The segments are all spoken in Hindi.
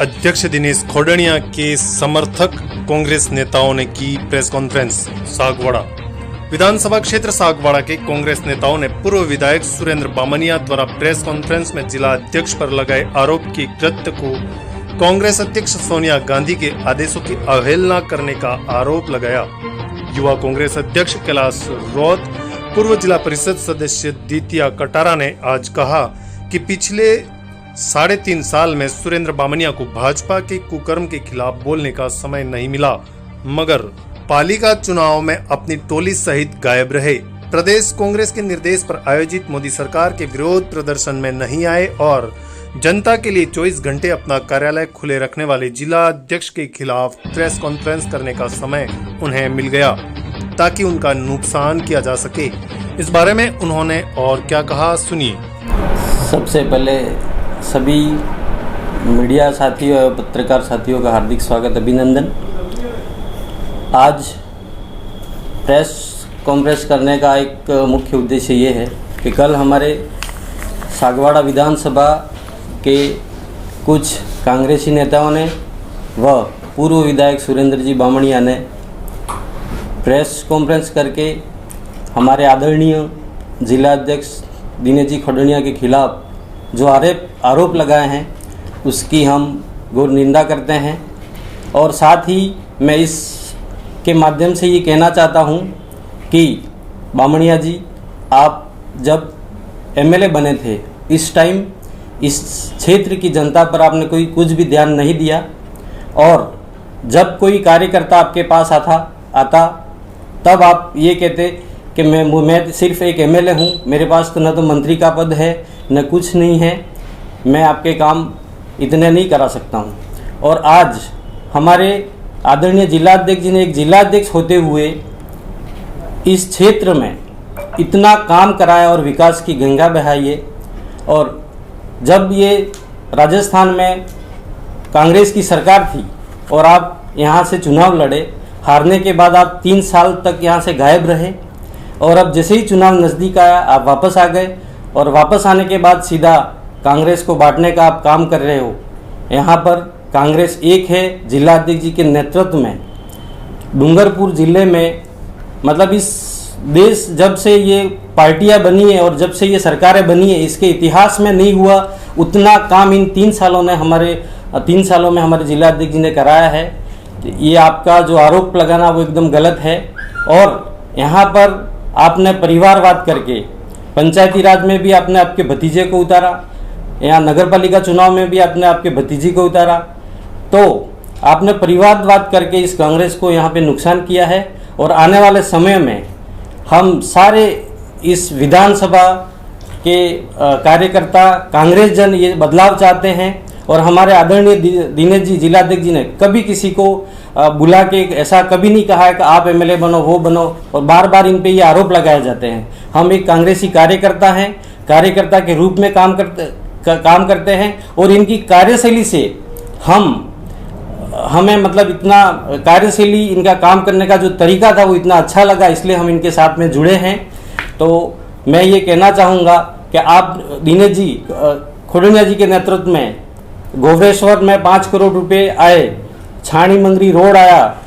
अध्यक्ष दिनेश खोडनिया के समर्थक कांग्रेस नेताओं ने की प्रेस कॉन्फ्रेंस। सागवाड़ा विधानसभा क्षेत्र सागवाड़ा के कांग्रेस नेताओं ने पूर्व विधायक सुरेंद्र बामनिया द्वारा प्रेस कॉन्फ्रेंस में जिला अध्यक्ष पर लगाए आरोप की कृत्य को कांग्रेस अध्यक्ष सोनिया गांधी के आदेशों की अवहेलना करने का आरोप लगाया। युवा कांग्रेस अध्यक्ष कैलाश रौत, पूर्व जिला परिषद सदस्य दित्या कटारा ने आज कहा कि पिछले 3.5 साल में सुरेंद्र बामनिया को भाजपा के कुकर्म के खिलाफ बोलने का समय नहीं मिला, मगर पालिका चुनाव में अपनी टोली सहित गायब रहे। प्रदेश कांग्रेस के निर्देश पर आयोजित मोदी सरकार के विरोध प्रदर्शन में नहीं आए और जनता के लिए 24 घंटे अपना कार्यालय खुले रखने वाले जिला अध्यक्ष के खिलाफ प्रेस कॉन्फ्रेंस करने का समय उन्हें मिल गया ताकि उनका नुकसान किया जा सके। इस बारे में उन्होंने और क्या कहा, सुनिए। सबसे पहले सभी मीडिया साथियों और पत्रकार साथियों का हार्दिक स्वागत, अभिनंदन। आज प्रेस कॉन्फ्रेंस करने का एक मुख्य उद्देश्य ये है कि कल हमारे सागवाड़ा विधानसभा के कुछ कांग्रेसी नेताओं ने व पूर्व विधायक सुरेंद्र जी बामनिया ने प्रेस कॉन्फ्रेंस करके हमारे आदरणीय जिला अध्यक्ष दिनेश जी खोडनिया के खिलाफ जो आरोप लगाए हैं उसकी हम घोर निंदा करते हैं। और साथ ही मैं इसके माध्यम से ये कहना चाहता हूँ कि बामनिया जी, आप जब एमएलए बने थे इस टाइम इस क्षेत्र की जनता पर आपने कुछ भी ध्यान नहीं दिया, और जब कोई कार्यकर्ता आपके पास आता तब आप ये कहते कि मैं सिर्फ एक एमएलए हूँ, मेरे पास तो न तो मंत्री का पद है न कुछ नहीं है, मैं आपके काम इतने नहीं करा सकता हूँ। और आज हमारे आदरणीय जिला अध्यक्ष जी ने एक जिला अध्यक्ष होते हुए इस क्षेत्र में इतना काम कराया और विकास की गंगा बहाई है। और जब ये राजस्थान में कांग्रेस की सरकार थी और आप यहाँ से चुनाव लड़े, हारने के बाद आप 3 साल तक यहाँ से गायब रहे, और अब जैसे ही चुनाव नज़दीक आया आप वापस आ गए, और वापस आने के बाद सीधा कांग्रेस को बांटने का आप काम कर रहे हो। यहाँ पर कांग्रेस एक है, जिला अध्यक्ष जी के नेतृत्व में डूंगरपुर जिले में, मतलब इस देश जब से ये पार्टियां बनी है और जब से ये सरकारें बनी है, इसके इतिहास में नहीं हुआ उतना काम इन 3 सालों में हमारे जिला अध्यक्ष जी ने कराया है। ये आपका जो आरोप लगाना वो एकदम गलत है। और यहाँ पर आपने परिवारवाद करके पंचायती राज में भी आपने आपके भतीजे को उतारा, यहाँ नगर पालिका चुनाव में भी आपने आपके भतीजी को उतारा, तो आपने परिवारवाद करके इस कांग्रेस को यहाँ पे नुकसान किया है। और आने वाले समय में हम सारे इस विधानसभा के कार्यकर्ता कांग्रेस जन ये बदलाव चाहते हैं। और हमारे आदरणीय दिनेश जी जिला अध्यक्ष जी ने कभी किसी को बुला के ऐसा कभी नहीं कहा है कि आप एमएलए बनो, वो बनो, और बार बार इन पे ये आरोप लगाए जाते हैं। हम एक कांग्रेसी कार्यकर्ता हैं, कार्यकर्ता के रूप में काम करते हैं, और इनकी कार्यशैली से हमें मतलब इतना कार्यशैली, इनका काम करने का जो तरीका था वो इतना अच्छा लगा, इसलिए हम इनके साथ में जुड़े हैं। तो मैं ये कहना चाहूँगा कि आप दिनेश जी खोडनिया जी के नेतृत्व में गोवरेश्वर में 5 करोड़ रुपए आए, छाणी मंगरी रोड आया,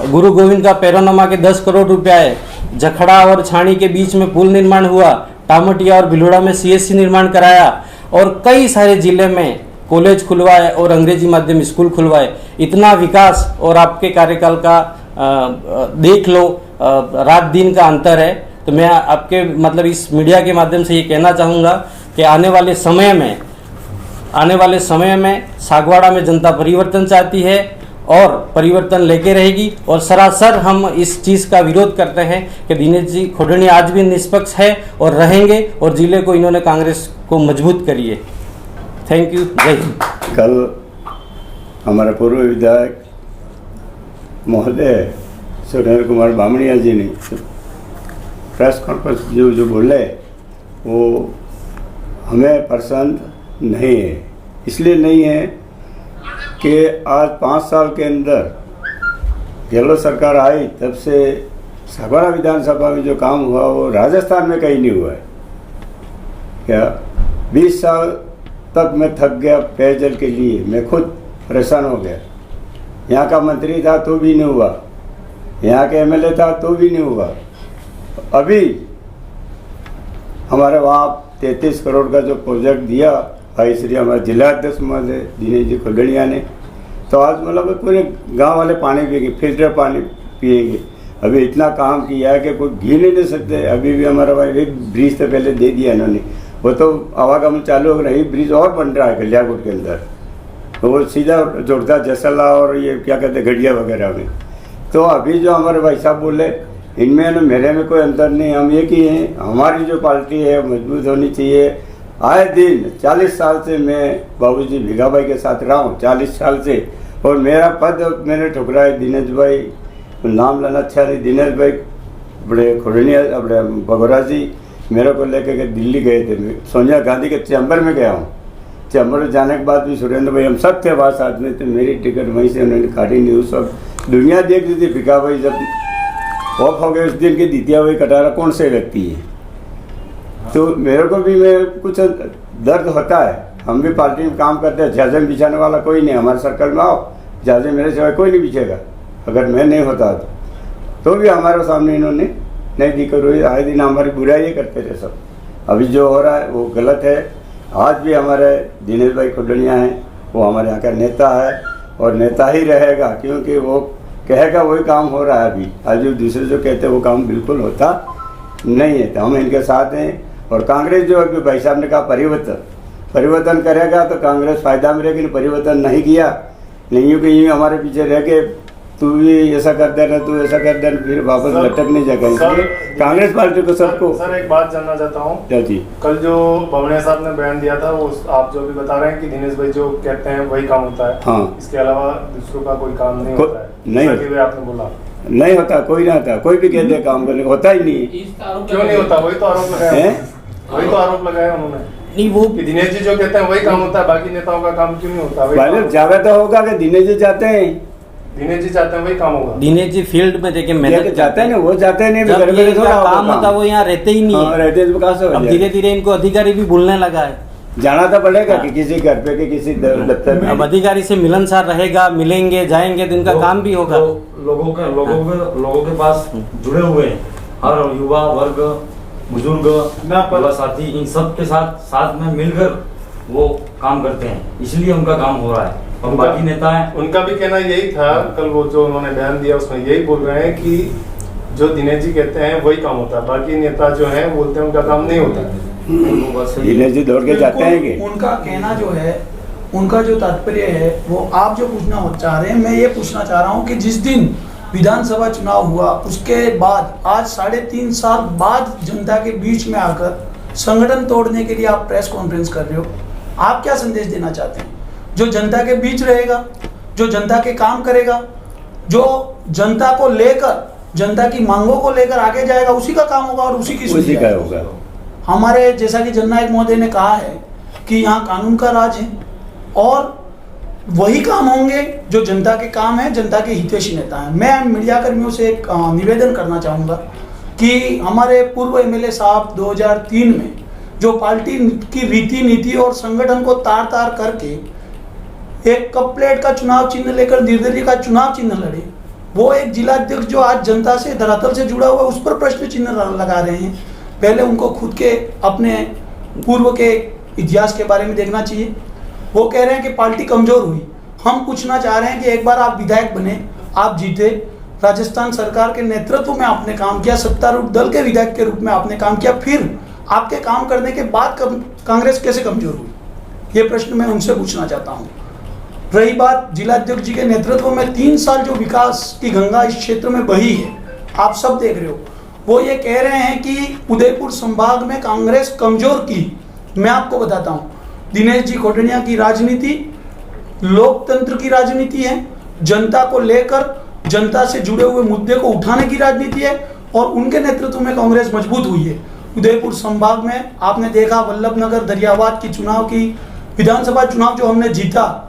गुरु गोविंद का पैरोनमा के 10 करोड़ रुपए आए, जखड़ा और छाणी के बीच में पुल निर्माण हुआ, टामटिया और भिलोड़ा में सीएससी निर्माण कराया, और कई सारे जिले में कॉलेज खुलवाए और अंग्रेजी माध्यम स्कूल खुलवाए। इतना विकास और आपके कार्यकाल का देख लो, रात दिन का अंतर है। तो मैं आपके मतलब इस मीडिया के माध्यम से ये कहना चाहूँगा कि आने वाले समय में सागवाड़ा में जनता परिवर्तन चाहती है और परिवर्तन लेके रहेगी। और सरासर हम इस चीज़ का विरोध करते हैं कि दिनेश जी खोडनिया आज भी निष्पक्ष है और रहेंगे, और जिले को इन्होंने कांग्रेस को मजबूत करी है। थैंक यू, जय हिंद। कल हमारे पूर्व विधायक महोदय सुरेंद्र कुमार बामनिया जी ने प्रेस कॉन्फ्रेंस जो बोले वो हमें पसंद नहीं है। इसलिए नहीं है कि आज 5 साल के अंदर गहलोत सरकार आई तब से सागवाड़ा विधानसभा में जो काम हुआ वो राजस्थान में कहीं नहीं हुआ है। क्या 20 साल तक मैं थक गया पेयजल के लिए। मैं खुद परेशान हो गया। यहाँ का मंत्री था तो भी नहीं हुआ, यहाँ के एमएलए था तो भी नहीं हुआ। अभी हमारे वहाँ 33 करोड़ का जो प्रोजेक्ट दिया भाई श्री हमारे जिलाध्यक्ष महोदय दिनेश जी खोडनिया ने, तो आज मतलब पूरे गांव वाले पानी पिएंगे, फिल्टर पानी पिएंगे। अभी इतना काम किया है कि कोई गिन ही नहीं सकते। अभी भी हमारा भाई एक ब्रिज तो पहले दे दिया इन्होंने, वो तो आवागमन चालू हो रही, ब्रिज और बन रहा है कल्याणपुर के अंदर, तो वो सीधा जोड़ता जसला और ये क्या कहते हैं घड़िया वगैरह में। तो अभी जो हमारे भाई साहब बोले, इनमें ना मेरे में कोई अंतर नहीं, हम एक ही हैं। हमारी जो पार्टी है मजबूत होनी चाहिए। आए दिन 40 साल से मैं बाबूजी भिगा भाई के साथ रहा हूँ, 40 साल से, और मेरा पद मैंने ठुकराया। दिनेश भाई नाम लेना अच्छा नहीं, दिनेश भाई बड़े खोडनिया बड़े भगोरा जी मेरे को लेकर के दिल्ली गए थे। मैं सोनिया गांधी के चैम्बर में गया हूँ। चैम्बर में जाने के बाद भी सुरेंद्र भाई हम सब थे वहाँ साथ में, तो मेरी टिकट वहीं से उन्होंने काटी नहीं। उस वक्त दुनिया देख रही थी भिका भाई जब ऑफ हो गए उस दिन की द्वितीय भाई कटारा कौन से व्यक्ति है। तो मेरे को भी मैं कुछ दर्द होता है। हम भी पार्टी में काम करते हैं, जहाज़ बिछाने वाला कोई नहीं। हमारे सर्कल में आओ, जहाज़ मेरे सिवाय कोई नहीं बिछेगा अगर मैं नहीं होता तो भी हमारे सामने इन्होंने नहीं दिक्कत हुई। आए दिन हमारी बुराई करते थे सब। अभी जो हो रहा है वो गलत है। आज भी हमारे दिनेश भाई खोडनिया हैं, वो हमारे यहाँ का नेता है और नेता ही रहेगा, क्योंकि वो कहेगा वही काम हो रहा है। अभी आज जो दूसरे जो कहते हैं वो काम बिल्कुल होता नहीं है। तो हम इनके साथ हैं। और कांग्रेस जो अभी भाई साहब ने कहा परिवर्तन करेगा तो कांग्रेस फायदा में रहेगी। परिवर्तन नहीं किया, नहीं कि यूँ हमारे पीछे रह के तू भी ऐसा कर देना, तू ऐसा कर देना, फिर वापस लटक नहीं जाएगा। इसलिए कांग्रेस पार्टी को सबको। सर एक बात जानना चाहता हूँ, क्या जी, कल जो बामणिया साहब ने बयान दिया था, वो आप जो भी बता रहे हैं कि दिनेश भाई जो कहते हैं वही काम होता है, हाँ, इसके अलावा दूसरों का कोई काम नहीं होता है, नहीं आपने बोला नहीं होता, कोई नहीं होता, कोई भी कहते काम करने को होता ही नहीं। क्यों नहीं होता? वही तो आरोप लगाया, वही तो आरोप लगाया उन्होंने नहीं वो कि दिनेश जी जो कहते हैं वही काम होता है, बाकी नेताओं का काम क्यों नहीं होता? जावे तो होगा कि दिनेश जी चाहते हैं, दिनेश जी चाहते हैं वही काम होगा। दिनेश जी फील्ड में देखे मेहनत जाते हैं ना, वो जाते हैं नहीं तो घर में थोड़ा काम होता, वो यहाँ रहते ही नहीं है। रहते तो कहाँ से हो अब जाए? धीरे धीरे इनको अधिकारी भी भूलने लगा है। जाना तो पड़ेगा कि किसी घर पे कि किसी दफ्तर में। अब अधिकारी से मिलनसार रहेगा, मिलेंगे जाएंगे तो इनका काम भी होगा। लोगों के पास जुड़े हुए हैं, हर युवा वर्ग, बुजुर्ग, युवा साथी, इन सब के साथ में मिलकर वो काम करते हैं, इसलिए उनका काम हो रहा है। और बाकी नेता है, उनका भी कहना यही था। कल वो जो उन्होंने बयान दिया उसमें यही बोल रहे हैं कि जो दिनेश जी कहते हैं वही काम होता है, बाकी नेता जो है बोलते हैं उनका काम नहीं होता। दिनेश जी दौड़ के जाते हैं कि उनका कहना जो है, उनका जो तात्पर्य है, वो आप जो पूछना चाह रहे हैं, मैं ये पूछना चाह रहा हूँ कि जिस दिन विधानसभा चुनाव हुआ उसके बाद आज 3.5 साल बाद जनता के बीच में आकर संगठन तोड़ने के लिए आप प्रेस कॉन्फ्रेंस कर रहे हो, आप क्या संदेश देना चाहते हैं? जो जनता के बीच रहेगा, जो जनता के काम करेगा, जो जनता को लेकर, जनता की मांगों को लेकर आगे जाएगा, उसी का काम होगा और उसी की सुविधा होगा। हमारे जैसा कि जननायक महोदय ने कहा है कि यहाँ कानून का राज है और वही काम होंगे जो जनता के काम है, जनता के हितैषी नेता हैं। मैं मीडिया कर्मियों से एक निवेदन करना चाहूँगा कि हमारे पूर्व एमएलए साहब 2003 में जो पार्टी की रीति नीति और संगठन को तार करके एक कप प्लेट का चुनाव चिन्ह लेकर निर्दलीय का चुनाव चिन्ह लड़े, वो एक जिला अध्यक्ष जो आज जनता से धरातल से जुड़ा हुआ है उस पर प्रश्न चिन्ह लगा रहे हैं। पहले उनको खुद के अपने पूर्व के इतिहास के बारे में देखना चाहिए। वो कह रहे हैं कि पार्टी कमजोर हुई। हम पूछना चाह रहे हैं कि एक बार आप विधायक बने, आप जीते, राजस्थान सरकार के नेतृत्व में आपने काम किया, सत्तारूढ़ दल के विधायक के रूप में आपने काम किया, फिर आपके काम करने के बाद कांग्रेस कैसे कमजोर हुई? ये प्रश्न मैं उनसे पूछना चाहता हूँ। रही बात जिला अध्यक्ष जी के नेतृत्व में 3 साल जो विकास की गंगा इस क्षेत्र में बही है, आप सब देख रहे हो, वो ये कह रहे हैं कि उदयपुर संभाग में कांग्रेस कमजोर की। मैं आपको बताता हूँ, दिनेश जी खोडनिया की राजनीति लोकतंत्र की राजनीति है, जनता को लेकर, जनता से जुड़े हुए मुद्दे को उठाने की राजनीति है और उनके नेतृत्व में कांग्रेस मजबूत हुई है। उदयपुर संभाग में आपने देखा वल्लभनगर दरियाबाद की चुनाव की विधानसभा चुनाव जो हमने जीता,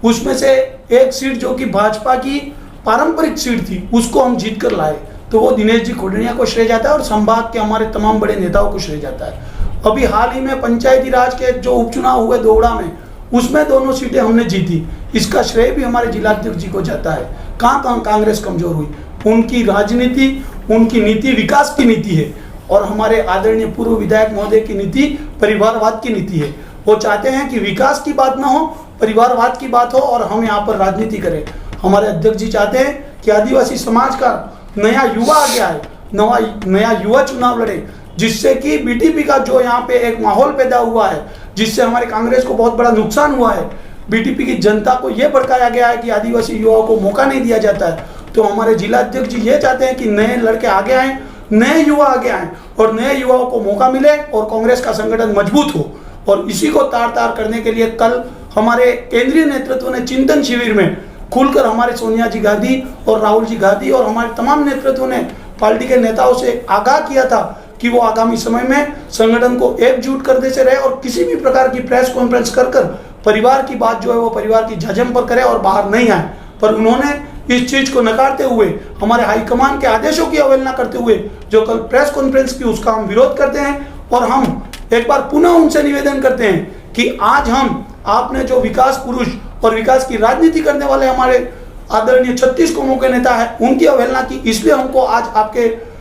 उसमें से एक सीट जो कि भाजपा की पारंपरिक सीट थी उसको हम जीत कर लाए, तो वो दिनेश जी खोडनिया को श्रेय जाता है और संभाग के हमारे तमाम बड़े नेताओं को श्रेय जाता है। अभी हाल ही में पंचायती राज के जो उपचुनाव हुए दोड़ा में, उसमें दोनों सीटें हमने जीती। इसका श्रेय भी हमारे जिलाध्यक्ष जी को जाता है। कहाँ कहाँ कांग्रेस कमजोर हुई, उनकी राजनीति, उनकी नीति विकास की नीति है, और हमारे आदरणीय पूर्व विधायक महोदय की नीति परिवारवाद की नीति है। वो चाहते हैं कि विकास की बात ना हो, परिवारवाद की बात हो, और हम यहाँ पर राजनीति करें। हमारे अध्यक्ष जी चाहते हैं कि आदिवासी समाज का नया युवा आगे आए, नया युवा चुनाव लड़े, जिससे कि बीटीपी का जो यहाँ पे एक माहौल पैदा हुआ है, जिससे हमारे कांग्रेस को बहुत बड़ा नुकसान हुआ है। बीटीपी की जनता को ये भड़काया गया है कि आदिवासी युवाओं को मौका नहीं दिया जाता है। तो हमारे जिला अध्यक्ष जी ये चाहते हैं कि नए लड़के आगे आएँ, नए युवा आगे आएँ, और नए युवाओं को मौका मिले और कांग्रेस का संगठन मजबूत हो। और इसी को तार करने के लिए कल हमारे केंद्रीय नेतृत्व ने चिंतन शिविर में खुलकर हमारे सोनिया जी गांधी और राहुल जी गांधी और हमारे तमाम नेतृत्व ने पार्टी के नेताओं से आगाह किया था कि वो आगामी समय में संगठन को एकजुट करने से रहे, और किसी भी प्रकार की प्रेस कॉन्फ्रेंस कर परिवार की बात जो है वो परिवार की झाझम पर करे और बाहर नहीं आए। पर उन्होंने इस चीज को नकारते हुए, हमारे हाईकमान के आदेशों की अवहेलना करते हुए जो कल प्रेस कॉन्फ्रेंस की, उसका हम विरोध करते हैं। और हम एक बार पुनः उनसे निवेदन करते हैं कि आज हम, आपने जो विकास पुरुष और विकास की राजनीति करने वाले हमारे आदरणीय 36 कौमों के नेता है, उनकी अवहेलना की, इसलिए हमको आज आपके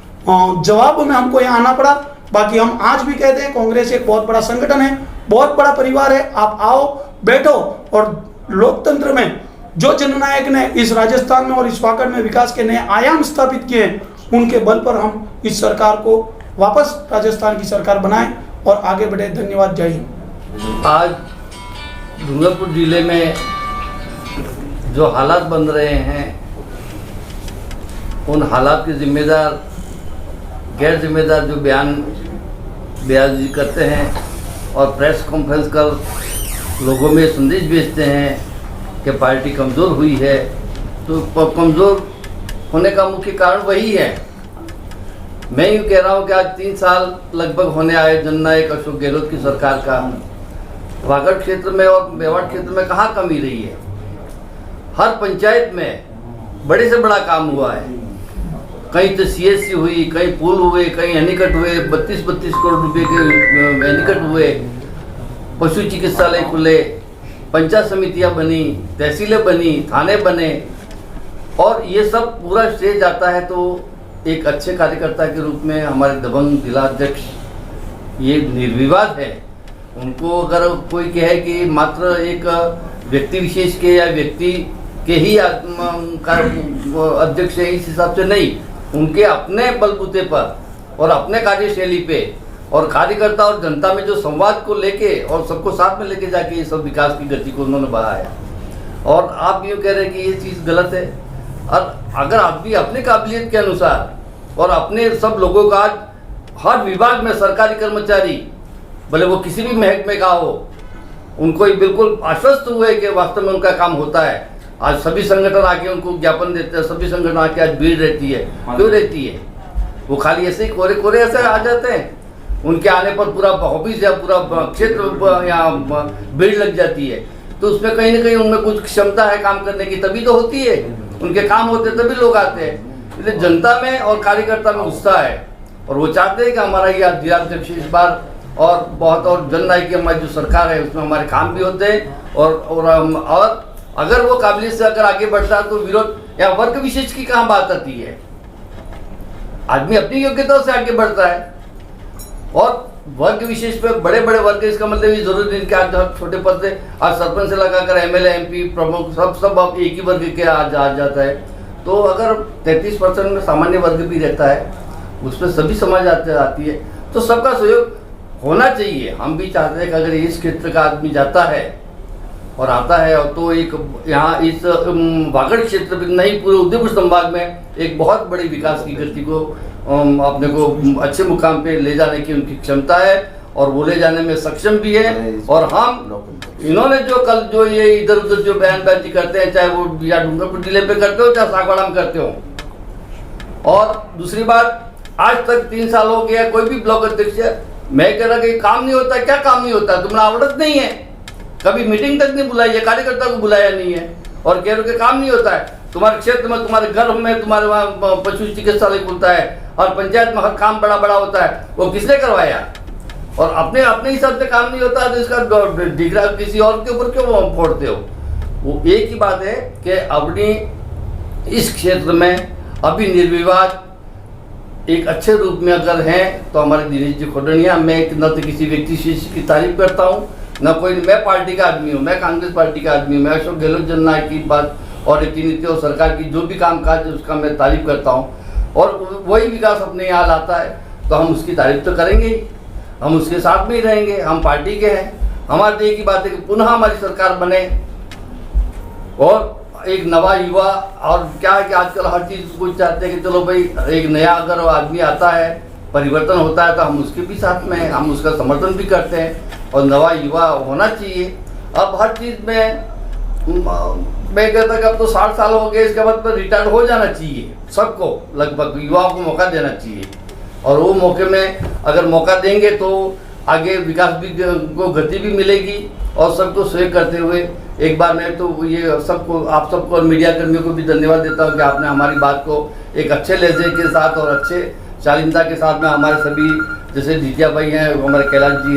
जवाब में हमको यहाँ आना पड़ा। बाकी हम आज भी कहते हैं कांग्रेस एक बहुत बड़ा संगठन है, बहुत बड़ा परिवार है। आप आओ, बैठो, और लोकतंत्र में जो जननायक ने इस राजस्थान में और इस वाकड़ में विकास के नए आयाम स्थापित किए हैं, उनके बल पर हम इस सरकार को वापस राजस्थान की सरकार बनाएं और आगे बढ़े। धन्यवाद। जय हिंद। आज डूंगरपुर जिले में जो हालात बन रहे हैं, उन हालात के जिम्मेदार गैर जिम्मेदार जो बयानबाजी करते हैं और प्रेस कॉन्फ्रेंस कर लोगों में संदेश भेजते हैं कि पार्टी कमज़ोर हुई है, तो कमज़ोर होने का मुख्य कारण वही है। मैं यूँ कह रहा हूँ कि आज 3 साल लगभग होने आए जननायक अशोक गहलोत की सरकार का। वागड़ क्षेत्र में और मेवाड़ क्षेत्र में कहाँ कमी रही है? हर पंचायत में बड़े से बड़ा काम हुआ है। कहीं तो CSC हुई, कहीं पुल हुए, कहीं एनीकट हुए, 32-32 करोड़ रुपए के एनीकट हुए, पशु चिकित्सालय खुले, पंचायत समितियां बनी, तहसीलें बनी, थाने बने, और ये सब पूरा श्रेय जाता है तो एक अच्छे कार्यकर्ता के रूप में हमारे दबंग जिलाध्यक्ष ये निर्विवाद है। उनको अगर कोई कहे कि मात्र एक व्यक्ति विशेष के या व्यक्ति के ही अध्यक्ष है, इस हिसाब से नहीं, उनके अपने बलबूते पर और अपने कार्यशैली पे और कार्यकर्ता और जनता में जो संवाद को लेके और सबको साथ में लेके जाके ये सब विकास की गति को उन्होंने बढ़ाया। और आप यूँ कह रहे हैं कि ये चीज़ गलत है, और अगर आप भी अपनी काबिलियत के अनुसार और अपने सब लोगों का आज हर विभाग में सरकारी कर्मचारी, भले वो किसी भी महकमे का हो, उनको बिल्कुल आश्वस्त हुए कि वास्तव में उनका काम होता है। आज सभी संगठन आके उनको ज्ञापन देते हैं, सभी संगठन आके आज भीड़ रहती है। क्यों रहती है? वो खाली ऐसे ही कोरे ऐसे आ जाते हैं, उनके आने पर पूरा ऑफिस या पूरा क्षेत्र यहाँ भीड़ लग जाती है। तो उसमें कहीं ना कहीं उनमें कुछ क्षमता है काम करने की, तभी तो होती है, उनके काम होते तभी लोग आते हैं। इसलिए जनता में और कार्यकर्ता में उत्साह है, और वो चाहते हैं कि हमारा ये जिलाध्यक्ष इस बार और बहुत और जननायक की हमारी जो सरकार है उसमें हमारे काम भी होते हैं, और अगर वो काबिलियत से अगर आगे बढ़ता है तो विरोध या वर्ग विशेष की कहाँ बात आती है। आदमी अपनी योग्यता से आगे बढ़ता है, और वर्ग विशेष पे बड़े बड़े वर्ग, इसका मतलब ये जरूरी नहीं कि आज छोटे पद से आज सरपंच से लगाकर MLA MP प्रमुख सब अब एक ही वर्ग के आज आ जाता है। तो अगर 33% में सामान्य वर्ग भी रहता है, उसमें सभी समाज आती है, तो सबका सहयोग होना चाहिए। हम भी चाहते हैं कि अगर इस क्षेत्र का आदमी जाता है और आता है, और तो एक यहाँ इस वागड़ क्षेत्र में नहीं पूरे उदयपुर संभाग में एक बहुत बड़ी विकास की गति को अपने को अच्छे मुकाम पे ले जाने की उनकी क्षमता है, और वो ले जाने में सक्षम भी है। और हम इन्होंने जो कल जो ये इधर उधर जो बयानबाजी करते हैं, चाहे वो या डूंगरपुर जिले पे करते हो चाहे सागवाड़ा में करते हो, और दूसरी बात, आज तक 3 साल हो गया कोई भी ब्लॉक अध्यक्ष है, मैं कह रहा कि काम नहीं होता। क्या काम नहीं होता? तुम्हारा आवड़त नहीं है, कभी मीटिंग तक नहीं बुलाई है, कार्यकर्ता को बुलाया नहीं है, और कह रहे कि काम नहीं होता है। तुम्हारे क्षेत्र में, तुम्हारे घर में, तुम्हारे वहाँ पशु चिकित्सालय खुलता है, और पंचायत में हर काम बड़ा बड़ा होता है, वो किसने करवाया? और अपने अपने हिसाब से काम नहीं होता तो इसका डिगरा किसी और के ऊपर क्यों फोड़ते हो? वो एक ही बात है कि अपनी इस क्षेत्र में अभी निर्विवाद एक अच्छे रूप में अगर हैं तो हमारे दिनेश जी खोडनिया। मैं न तो किसी व्यक्ति की तारीफ करता हूँ न कोई, मैं पार्टी का आदमी हूँ, मैं कांग्रेस पार्टी का आदमी हूँ। मैं अशोक गहलोत जननायक की बात और नीति और सरकार की जो भी कामकाज है उसका मैं तारीफ करता हूँ और वही विकास अपने यहाँ लाता है तो हम उसकी तारीफ तो करेंगे ही, हम उसके साथ में ही रहेंगे। हम पार्टी के हैं, हमारे तो एक ही बात है कि पुनः हमारी सरकार बने और एक नवा युवा। और क्या है कि आजकल हर चीज़ कुछ चाहते हैं कि चलो भाई एक नया अगर आदमी आता है, परिवर्तन होता है तो हम उसके भी साथ में हैं, हम उसका समर्थन भी करते हैं और नवा युवा होना चाहिए। अब हर चीज़ में मैं कहता कि अब तो 60 साल हो गए, इसके बाद तो रिटायर्ड हो जाना चाहिए सबको, लगभग युवाओं को मौका देना चाहिए और वो मौके में अगर मौका देंगे तो आगे विकास भी को गति भी मिलेगी। और सबको सहयोग करते हुए एक बार मैं तो ये सबको, आप सबको और मीडिया कर्मियों को भी धन्यवाद देता हूँ कि आपने हमारी बात को एक अच्छे लहजे के साथ और अच्छे शालीनता के साथ में हमारे सभी, जैसे जीतिया भाई हैं, हमारे कैलाश जी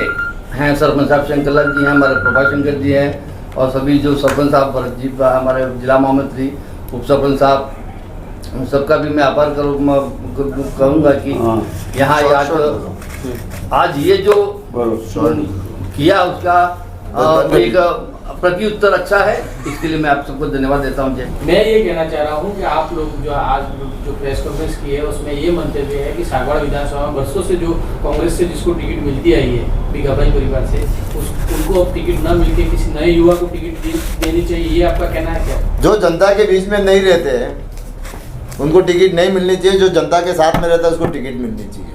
हैं, सरपंच साहब शंकरलाल जी हैं, हमारे प्रभाष शंकर जी हैं और सभी जो सरपंच साहब भरत जी, हमारे जिला महामंत्री, उप सरपंच साहब, उन सबका भी मैं आभार कहूँगा कि यहाँ आज ये जो किया उसका एक प्रत्युत्तर अच्छा है, इसके लिए मैं आप सबको धन्यवाद देता हूँ। मैं ये कहना चाह रहा हूँ कि आप लोग जो आज जो प्रेस कॉन्फ्रेंस की है उसमें ये मंतव्य है कि सागवाड़ा विधानसभा में वर्षों से जो कांग्रेस से जिसको टिकट मिलती आई है भिखाभाई परिवार से, उनको अब टिकट न मिलके किसी नए युवा को टिकट देनी चाहिए, ये आपका कहना है क्या? जो जनता के बीच में नहीं रहते हैं उनको टिकट नहीं मिलनी चाहिए, जो जनता के साथ में रहता है उसको टिकट मिलनी चाहिए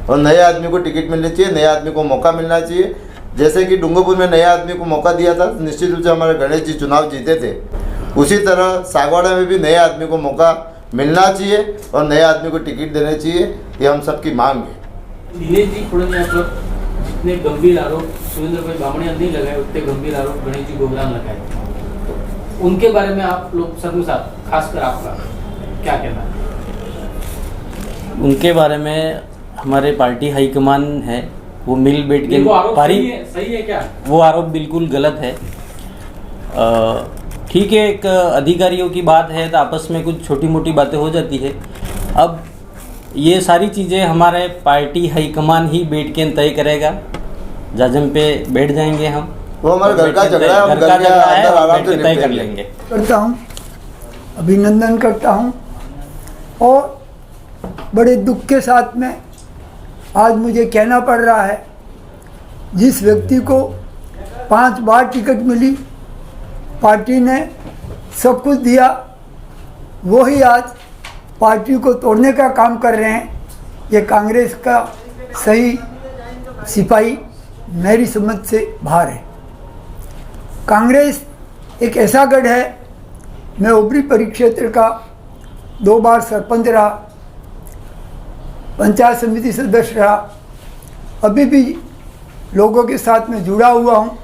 और नए आदमी को टिकट मिलनी चाहिए, नए आदमी को मौका मिलना चाहिए। जैसे कि डूंगरपुर में नए आदमी को मौका दिया था, निश्चित रूप से हमारे गणेश जी चुनाव जीते थे, उसी तरह सागवाड़ा में भी नए आदमी को मौका मिलना चाहिए और नए आदमी को टिकट देना चाहिए, ये हम सबकी मांग है। दिनेश जी खोडनिया पर जितने गंभीर आरोप सुरेंद्र भाई बामणिया नहीं लगाए उतने गंभीर आरोप गणेश जी गोगलान लगाए, तो उनके बारे में आप लोग सबके साथ खासकर आपका क्या कहना है? उनके बारे में हमारे पार्टी हाईकमान है, वो मिल बैठ के सही है क्या? वो आरोप बिल्कुल गलत है। ठीक है, एक अधिकारियों की बात है तो आपस में कुछ छोटी मोटी बातें हो जाती है। अब ये सारी चीज़ें हमारे पार्टी हाईकमान ही बैठ के तय करेगा, जाजम पे बैठ जाएंगे हम, वो हमारे घर का झगड़ा है, हम घर के अंदर आराम से तय कर लेंगे। करता हूँ, अभिनंदन करता हूँ और बड़े दुख के साथ में आज मुझे कहना पड़ रहा है, जिस व्यक्ति को 5 बार टिकट मिली, पार्टी ने सब कुछ दिया, वो ही आज पार्टी को तोड़ने का काम कर रहे हैं। ये कांग्रेस का सही सिपाही मेरी समझ से बाहर है। कांग्रेस एक ऐसा गढ़ है, मैं ओबरी परिक्षेत्र का 2 बार सरपंच रहा, पंचायत समिति सदस्य रहा, अभी भी लोगों के साथ में जुड़ा हुआ हूँ।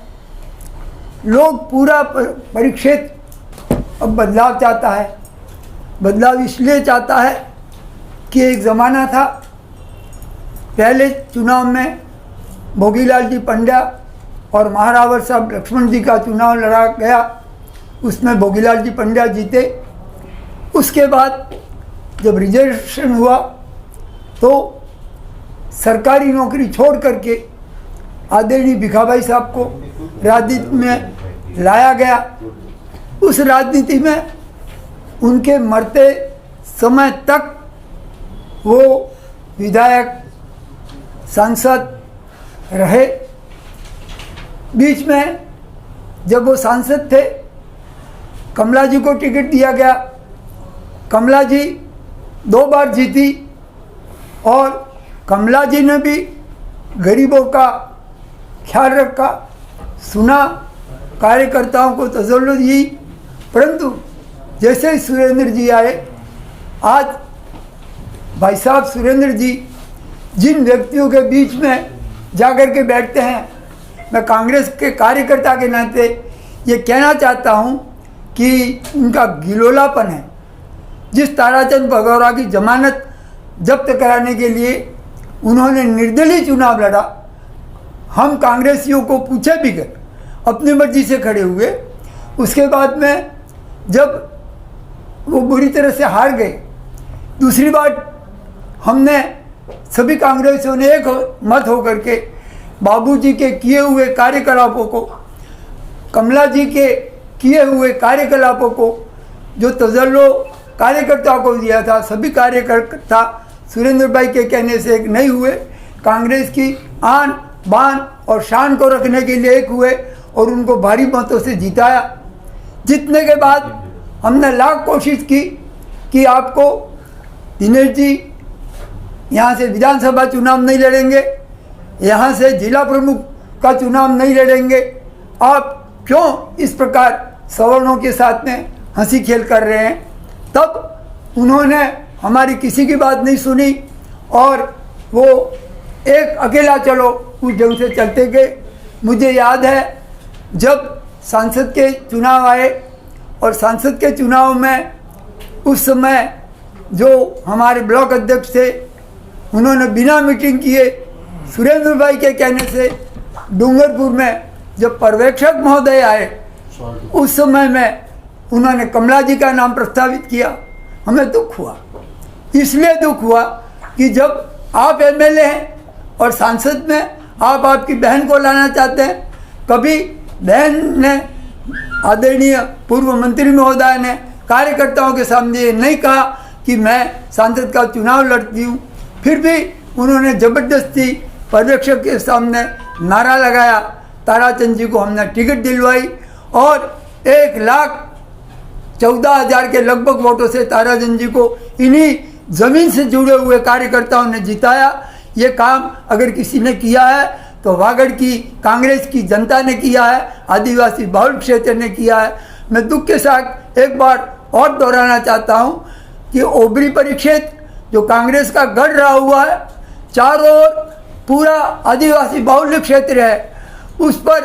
लोग पूरा परिक्षेत्र अब बदलाव चाहता है। बदलाव इसलिए चाहता है कि एक ज़माना था, पहले चुनाव में भोगीलाल जी पंड्या और महारावर साहब लक्ष्मण जी का चुनाव लड़ा गया, उसमें भोगीलाल जी पंड्या जीते। उसके बाद जब रिजर्वेशन हुआ तो सरकारी नौकरी छोड़ करके आदरणीय भिखाभाई साहब को राजनीति में लाया गया। उस राजनीति में उनके मरते समय तक वो विधायक सांसद रहे। बीच में जब वो सांसद थे, कमला जी को टिकट दिया गया, कमला जी 2 बार जीती और कमला जी ने भी गरीबों का ख्याल रखा, सुना, कार्यकर्ताओं को तसल्ली दी। परंतु जैसे ही सुरेंद्र जी आए, आज भाई साहब सुरेंद्र जी जिन व्यक्तियों के बीच में जाकर के बैठते हैं, मैं कांग्रेस के कार्यकर्ता के नाते ये कहना चाहता हूँ कि उनका गिलोलापन है। जिस ताराचंद भगौरा की जमानत जब्त कराने के लिए उन्होंने निर्दलीय चुनाव लड़ा। हम कांग्रेसियों को पूछे भी कर अपनी मर्जी से खड़े हुए। उसके बाद में जब वो बुरी तरह से हार गए, दूसरी बात हमने सभी कांग्रेसियों ने एक मत होकर के बाबूजी के किए हुए कार्यकलापों को, कमला जी के किए हुए कार्यकलापों को, जो तजल्लो कार्यकर्ताओं को दिया था, सभी कार्यकर्ता सुरेंद्र भाई के कहने से एक नहीं हुए। कांग्रेस की आन बान और शान को रखने के लिए एक हुए और उनको भारी मतों से जिताया। जीतने के बाद हमने लाख कोशिश की कि आपको दिनेश जी यहाँ से विधानसभा चुनाव नहीं लड़ेंगे, यहाँ से जिला प्रमुख का चुनाव नहीं लड़ेंगे, आप क्यों इस प्रकार सवर्णों के साथ में हंसी खेल कर रहे हैं। तब उन्होंने हमारी किसी की बात नहीं सुनी और वो एक अकेला चलो उस ढंग से चलते गए। मुझे याद है जब सांसद के चुनाव आए और सांसद के चुनाव में उस समय जो हमारे ब्लॉक अध्यक्ष थे, उन्होंने बिना मीटिंग किए सुरेंद्र भाई के कहने से डूंगरपुर में जब पर्यवेक्षक महोदय आए, उस समय में उन्होंने कमला जी का नाम प्रस्तावित किया। हमें दुख हुआ, इसलिए दुख हुआ कि जब आप एमएलए हैं और सांसद में आप आपकी बहन को लाना चाहते हैं। कभी बहन ने, आदरणीय पूर्व मंत्री महोदय ने कार्यकर्ताओं के सामने ये नहीं कहा कि मैं सांसद का चुनाव लड़ती हूँ, फिर भी उन्होंने ज़बरदस्ती पर्यवेक्षक के सामने नारा लगाया। ताराचंद जी को हमने टिकट दिलवाई और 1,14,000 के लगभग वोटों से ताराचंद जी को इन्हीं ज़मीन से जुड़े हुए कार्यकर्ताओं ने जिताया। ये काम अगर किसी ने किया है तो वागड़ की कांग्रेस की जनता ने किया है, आदिवासी बहुल क्षेत्र ने किया है। मैं दुख के साथ एक बार और दोहराना चाहता हूँ कि ओबरी परिक्षेत्र जो कांग्रेस का गढ़ रहा हुआ है, चारों ओर पूरा आदिवासी बहुल क्षेत्र है, उस पर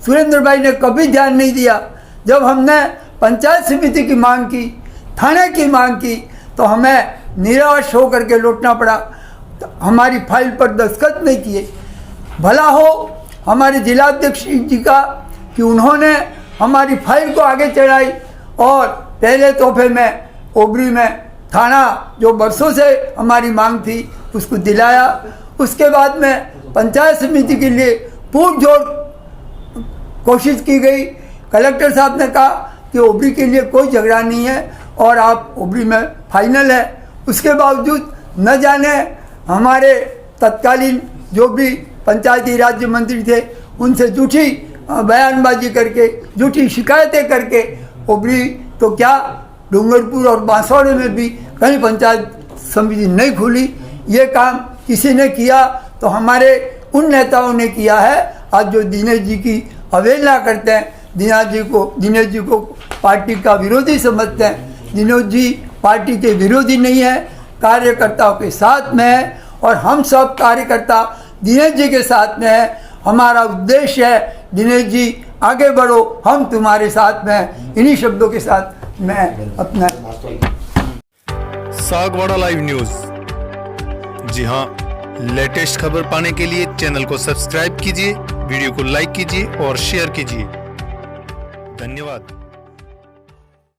सुरेंद्र भाई ने कभी ध्यान नहीं दिया। जब हमने पंचायत समिति की मांग की, थाने की मांग की, तो हमें निराश होकर के लौटना पड़ा। तो हमारी फाइल पर दस्तखत नहीं किए। भला हो हमारे जिलाध्यक्ष जी का कि उन्होंने हमारी फाइल को आगे चढ़ाई और पहले तोहफे में ओबरी में थाना जो बरसों से हमारी मांग थी उसको दिलाया। उसके बाद में पंचायत समिति के लिए पुरजोर कोशिश की गई। कलेक्टर साहब ने कहा कि ओबरी के लिए कोई झगड़ा नहीं है और आप ओबरी में फाइनल है। उसके बावजूद न जाने हमारे तत्कालीन जो भी पंचायती राज्य मंत्री थे उनसे झूठी बयानबाजी करके, झूठी शिकायतें करके ओबरी तो क्या डूंगरपुर और बांसवाड़े में भी कहीं पंचायत समिति नहीं खुली। ये काम किसी ने किया तो हमारे उन नेताओं ने किया है। आज जो दिनेश जी की अवहेलना करते हैं, दिनेश जी को पार्टी का विरोधी समझते हैं। दिनेश जी पार्टी के विरोधी नहीं है, कार्यकर्ताओं के साथ में है और हम सब कार्यकर्ता दिनेश जी के साथ में है। हमारा उद्देश्य है दिनेश जी आगे बढ़ो, हम तुम्हारे साथ में हैं। इन्हीं शब्दों के साथ मैं अपना सागवाड़ा लाइव न्यूज। जी हाँ, लेटेस्ट खबर पाने के लिए चैनल को सब्सक्राइब कीजिए, वीडियो को लाइक कीजिए और शेयर कीजिए। धन्यवाद।